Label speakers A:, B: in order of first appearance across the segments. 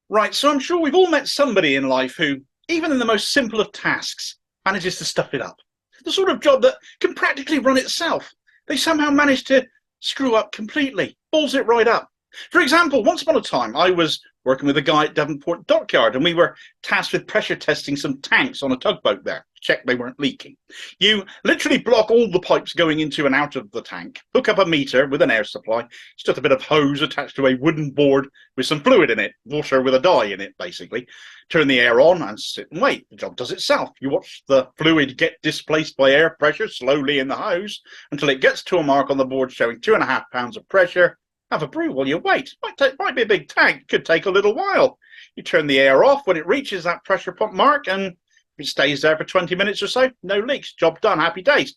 A: Right, so I'm sure we've all met somebody in life who, even in the most simple of tasks, manages to stuff it up. The sort of job that can practically run itself. They somehow manage to screw up completely, balls it right up. For example, once upon a time, I was working with a guy at Devonport Dockyard, and we were tasked with pressure testing some tanks on a tugboat there to check they weren't leaking. You literally block all the pipes going into and out of the tank, hook up a meter with an air supply. It's just a bit of hose attached to a wooden board with some fluid in it, water with a dye in it, basically. Turn the air on and sit and wait. The job does itself. You watch the fluid get displaced by air pressure slowly in the hose until it gets to a mark on the board showing 2.5 pounds of pressure. Have a brew while you wait. Might be a big tank, could take a little while. You turn the air off when it reaches that pressure pump mark, and it stays there for 20 minutes or so. No leaks. Job done. Happy days.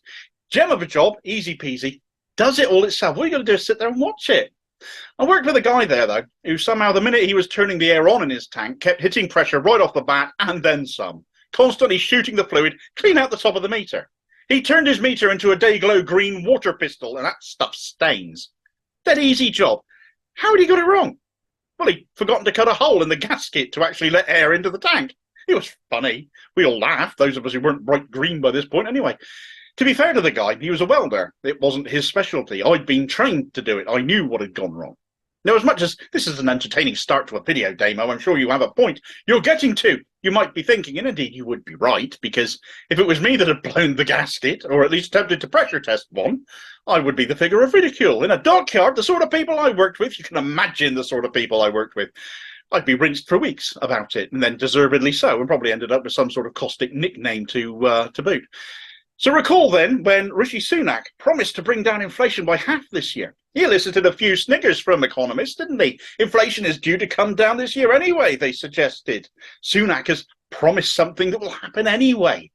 A: Gem of a job, easy peasy. Does it all itself. All you got to do is sit there and watch it. I worked with a guy there, though, who somehow the minute he was turning the air on in his tank, kept hitting pressure right off the bat and then some, constantly shooting the fluid clean out the top of the meter. He turned his meter into a dayglow green water pistol, and that stuff stains. Dead easy job. How had he got it wrong? Well, he'd forgotten to cut a hole in the gasket to actually let air into the tank. It was funny. We all laughed, those of us who weren't bright green by this point anyway. To be fair to the guy, he was a welder. It wasn't his specialty. I'd been trained to do it. I knew what had gone wrong. Now, as much as this is an entertaining start to a video, Damo, I'm sure you have a point you're getting to. You might be thinking, and indeed you would be right, because if it was me that had blown the gasket, or at least attempted to pressure test one, I would be the figure of ridicule. In a dockyard, the sort of people I worked with, you can imagine the sort of people I worked with, I'd be rinsed for weeks about it, and then deservedly so, and probably ended up with some sort of caustic nickname to boot. So recall then when Rishi Sunak promised to bring down inflation by half this year. He elicited a few sniggers from economists, didn't he? Inflation is due to come down this year anyway, they suggested. Sunak has promised something that will happen anyway.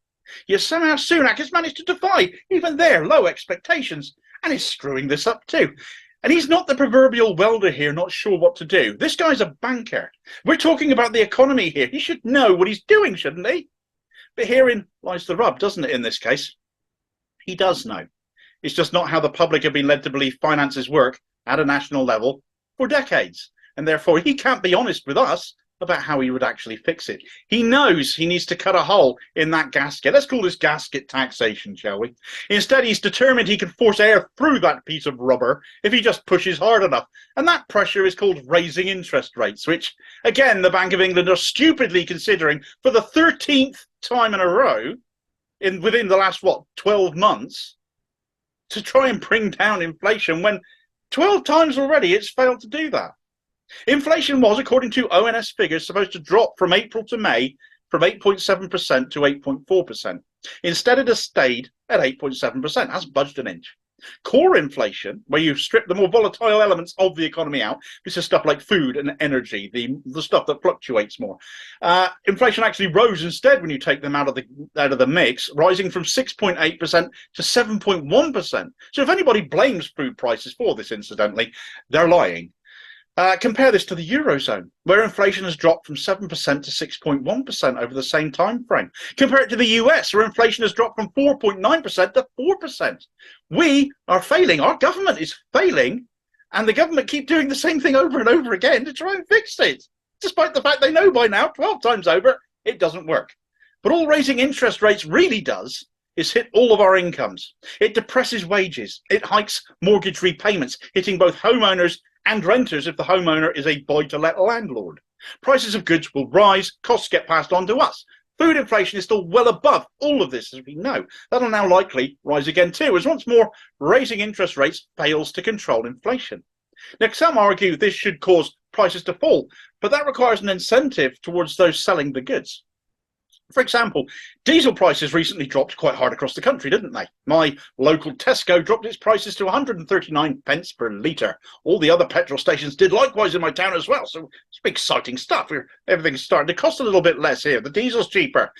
A: Yet somehow Sunak has managed to defy even their low expectations and is screwing this up too. And he's not the proverbial welder here, not sure what to do. This guy's a banker. We're talking about the economy here. He should know what he's doing, shouldn't he? But herein lies the rub, doesn't it, in this case? He does know. It's just not how the public have been led to believe finances work at a national level for decades. And therefore, he can't be honest with us about how he would actually fix it. He knows he needs to cut a hole in that gasket. Let's call this gasket taxation, shall we? Instead, he's determined he can force air through that piece of rubber if he just pushes hard enough. And that pressure is called raising interest rates, which, again, the Bank of England are stupidly considering for the 13th time in a row within the last, 12 months to try and bring down inflation when 12 times already it's failed to do that. Inflation was, according to ONS figures, supposed to drop from April to May from 8.7% to 8.4%. Instead, it has stayed at 8.7%, hasn't budged an inch. Core inflation, where you strip the more volatile elements of the economy out, this is stuff like food and energy, the stuff that fluctuates more. Inflation actually rose instead when you take them out of the mix, rising from 6.8% to 7.1%. So if anybody blames food prices for this, incidentally, they're lying. Compare this to the Eurozone, where inflation has dropped from 7% to 6.1% over the same time frame. Compare it to the US, where inflation has dropped from 4.9% to 4%. We are failing. Our government is failing, and the government keep doing the same thing over and over again to try and fix it, despite the fact they know by now, 12 times over, it doesn't work. But all raising interest rates really does is hit all of our incomes. It depresses wages. It hikes mortgage repayments, hitting both homeowners and renters if the homeowner is a buy-to-let landlord. Prices of goods will rise, costs get passed on to us. Food inflation is still well above all of this, as we know. That'll now likely rise again too, as once more raising interest rates fails to control inflation. Now, some argue this should cause prices to fall, but that requires an incentive towards those selling the goods. For example, diesel prices recently dropped quite hard across the country, didn't they? My local Tesco dropped its prices to 139 pence per litre. All the other petrol stations did likewise in my town as well, so it's exciting stuff. Everything's starting to cost a little bit less here. The diesel's cheaper,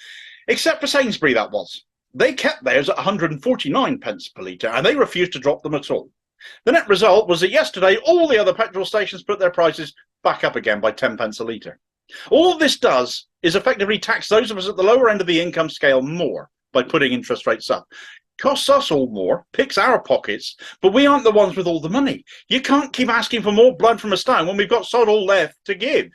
A: except for Sainsbury, that was. They kept theirs at 149 pence per litre, and they refused to drop them at all. The net result was that yesterday, all the other petrol stations put their prices back up again by 10 pence a litre. All this does is effectively tax those of us at the lower end of the income scale more by putting interest rates up. Costs us all more, picks our pockets, but we aren't the ones with all the money. You can't keep asking for more blood from a stone when we've got sod all left to give.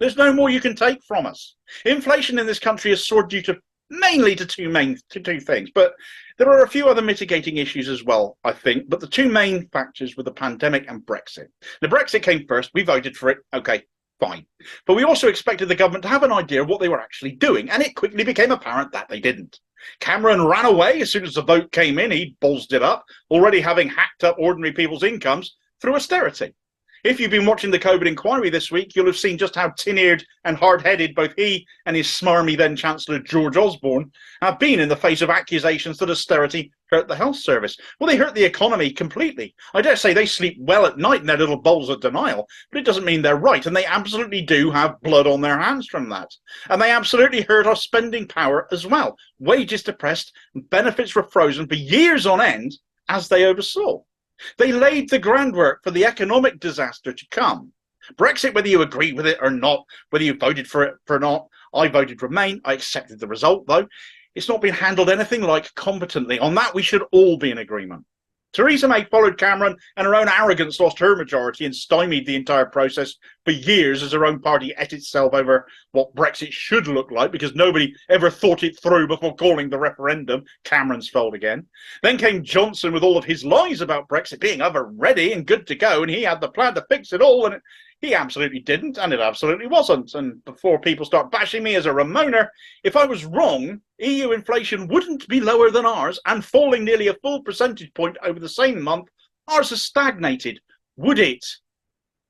A: There's no more you can take from us. Inflation in this country has soared due to mainly to two things, but there are a few other mitigating issues as well, I think. But the two main factors were the pandemic and Brexit. The Brexit came first. We voted for it. Okay, fine. But we also expected the government to have an idea of what they were actually doing, and it quickly became apparent that they didn't. Cameron ran away as soon as the vote came in. He ballsed it up, already having hacked up ordinary people's incomes through austerity. If you've been watching the COVID inquiry this week, you'll have seen just how tin-eared and hard-headed both he and his smarmy then-Chancellor George Osborne have been in the face of accusations that austerity hurt the health service. Well, they hurt the economy completely. I dare say they sleep well at night in their little bowls of denial, but it doesn't mean they're right, and they absolutely do have blood on their hands from that. And they absolutely hurt our spending power as well. Wages depressed, benefits were frozen for years on end as they oversaw. They laid the groundwork for the economic disaster to come. Brexit, whether you agree with it or not, whether you voted for it or not, I voted Remain. I accepted the result, though. It's not been handled anything like competently. On that, we should all be in agreement. Theresa May followed Cameron, and her own arrogance lost her majority and stymied the entire process for years as her own party ate itself over what Brexit should look like, because nobody ever thought it through before calling the referendum Cameron's fault again. Then came Johnson with all of his lies about Brexit being ever ready and good to go, and he had the plan to fix it all, and he absolutely didn't, and it absolutely wasn't. And before people start bashing me as a Ramoner, if I was wrong, EU inflation wouldn't be lower than ours, and falling nearly a full percentage point over the same month, ours has stagnated. Would it?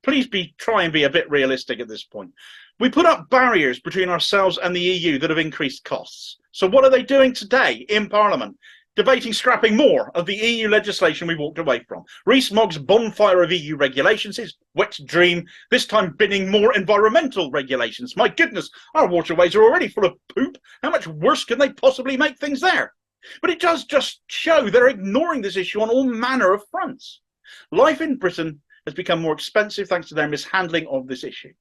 A: Please try and be a bit realistic at this point. We put up barriers between ourselves and the EU that have increased costs. So what are they doing today in Parliament? Debating scrapping more of the EU legislation we walked away from. Rees-Mogg's bonfire of EU regulations, his wet dream, this time binning more environmental regulations. My goodness, our waterways are already full of poop. How much worse can they possibly make things there? But it does just show they're ignoring this issue on all manner of fronts. Life in Britain has become more expensive thanks to their mishandling of this issue.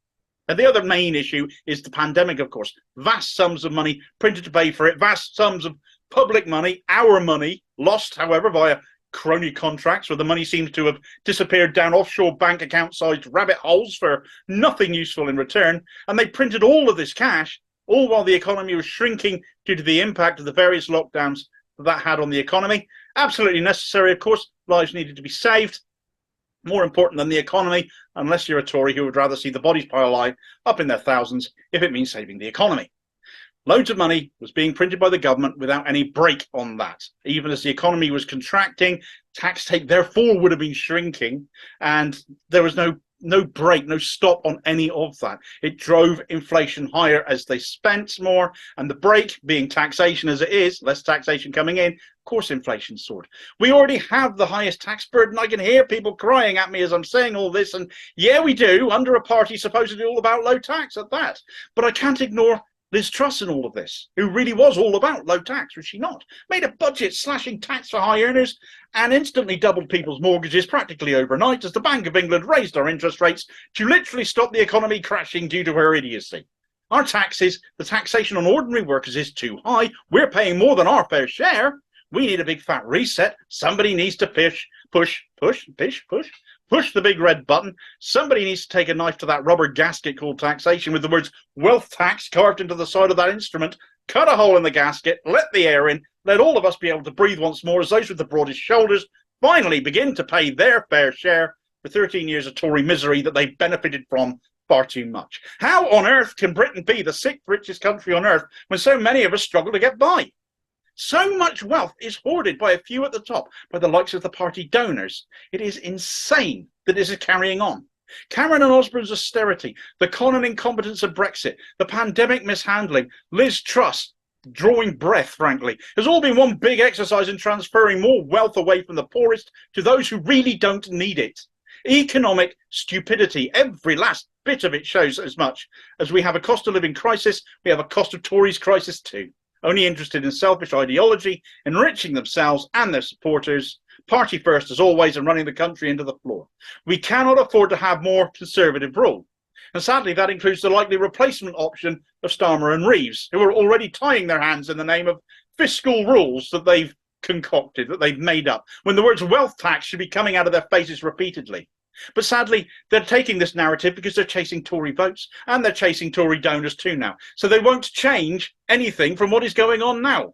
A: And the other main issue is the pandemic, of course. Vast sums of money printed to pay for it, vast sums of public money, our money, lost, however, via crony contracts where the money seems to have disappeared down offshore bank account-sized rabbit holes for nothing useful in return. And they printed all of this cash, all while the economy was shrinking due to the impact of the various lockdowns that had on the economy. Absolutely necessary, of course. Lives needed to be saved. More important than the economy, unless you're a Tory who would rather see the bodies pile high up in their thousands if it means saving the economy. Loads of money was being printed by the government without any break on that. Even as the economy was contracting, tax take therefore would have been shrinking, and there was no break, no stop on any of that. It drove inflation higher as they spent more, and the break being taxation as it is, less taxation coming in, of course inflation soared. We already have the highest tax burden. I can hear people crying at me as I'm saying all this, and yeah, we do, under a party supposedly all about low tax at that. But I can't ignore Liz Truss in all of this, who really was all about low tax, was she not? Made a budget slashing tax for high earners and instantly doubled people's mortgages practically overnight as the Bank of England raised our interest rates to literally stop the economy crashing due to her idiocy. Our taxes, the taxation on ordinary workers is too high. We're paying more than our fair share. We need a big fat reset. Somebody needs to push the big red button. Somebody needs to take a knife to that rubber gasket called taxation with the words wealth tax carved into the side of that instrument, cut a hole in the gasket, let the air in, let all of us be able to breathe once more as those with the broadest shoulders finally begin to pay their fair share for 13 years of Tory misery that they benefited from far too much. How on earth can Britain be the sixth richest country on earth when so many of us struggle to get by? So much wealth is hoarded by a few at the top, by the likes of the party donors. It is insane that this is carrying on. Cameron and Osborne's austerity, the con and incompetence of Brexit, the pandemic mishandling, Liz Truss drawing breath, frankly, has all been one big exercise in transferring more wealth away from the poorest to those who really don't need it. Economic stupidity, every last bit of it shows as much. As we have a cost of living crisis, we have a cost of Tories crisis too. Only interested in selfish ideology, enriching themselves and their supporters, party first as always, and running the country into the floor. We cannot afford to have more conservative rule. And sadly, that includes the likely replacement option of Starmer and Reeves, who are already tying their hands in the name of fiscal rules that they've concocted, that they've made up, when the words wealth tax should be coming out of their faces repeatedly. But sadly, they're taking this narrative because they're chasing Tory votes and they're chasing Tory donors too now. So they won't change anything from what is going on now.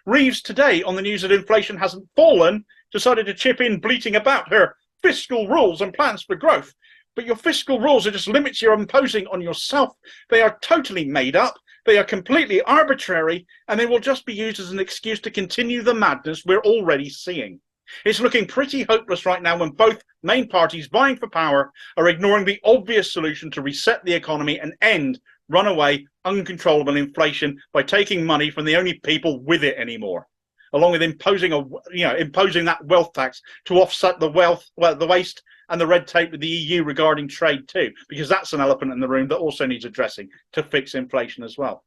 A: Reeves today, on the news that inflation hasn't fallen, decided to chip in bleating about her fiscal rules and plans for growth. But your fiscal rules are just limits you're imposing on yourself. They are totally made up. They are completely arbitrary, and they will just be used as an excuse to continue the madness we're already seeing. It's looking pretty hopeless right now when both main parties vying for power are ignoring the obvious solution to reset the economy and end runaway, uncontrollable inflation by taking money from the only people with it anymore, along with imposing that wealth tax to offset the waste and the red tape with the EU regarding trade too, because that's an elephant in the room that also needs addressing to fix inflation as well.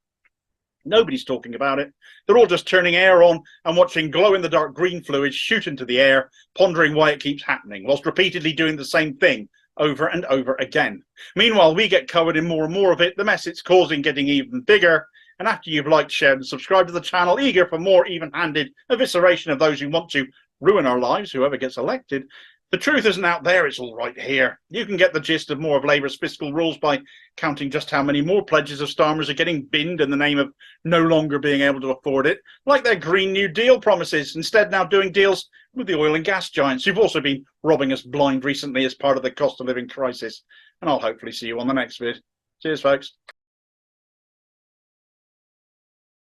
A: Nobody's talking about it. They're all just turning air on and watching glow-in-the-dark green fluid shoot into the air, pondering why it keeps happening, whilst repeatedly doing the same thing over and over again. Meanwhile, we get covered in more and more of it, the mess it's causing getting even bigger, and after you've liked, shared, and subscribed to the channel, eager for more even-handed evisceration of those who want to ruin our lives, whoever gets elected, the truth isn't out there, it's all right here. You can get the gist of more of Labour's fiscal rules by counting just how many more pledges of Starmer's are getting binned in the name of no longer being able to afford it, like their Green New Deal promises, instead now doing deals with the oil and gas giants who've also been robbing us blind recently as part of the cost of living crisis. And I'll hopefully see you on the next vid. Cheers, folks.